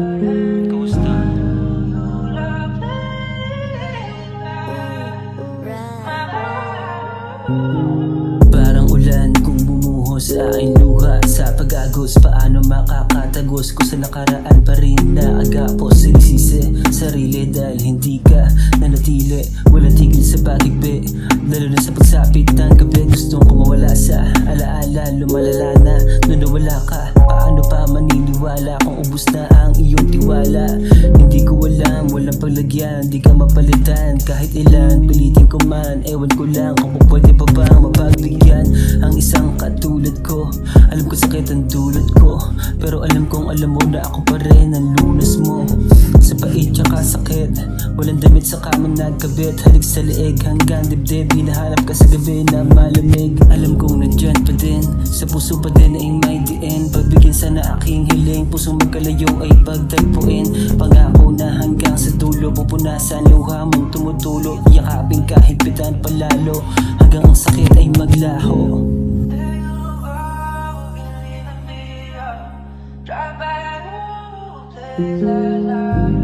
Kamusta? Parang ulan kung bumuhos sa aking luha. Sa pag-agos, paano makakatagos ko sa nakaraan pa rin na agapos. Sinisisi sarili dahil hindi ka nanatili. Walang tigil sa pag-igbi, lalo na sa pagsapit ng gabi. Gustong ko mawala sa alaala, lumalala na nung nawala ka. Paano pa maniniwala kung ubus na ang iyong tiwala? Hindi ko alam, walang paglagyan, di ka mapalitan. Kahit ilan, pilitin ko man, ewan ko lang kung pwede pa bang mapagbigyan ang isang katulad ko. Alam ko sakit ang dulot ko, pero alam kong alam mo na ako pa rin ang lunas mo. Sa pait tsaka sakit, walang damit sa kamang nagkabit. Halik sa leeg hanggang dibdib, hinahanap ka sa gabi na malamig. Alam kong nandyan pa din, sa puso pa din ay may diin. Pagbigyan sana aking hiling, pusong magkalayo ay pagtagpuin. Pangako na hanggang sa dulo, pupunasan luha mong tumutulo. Yakapin kahit bitan palalo, hanggang ang sakit ay maglaho. Drive by,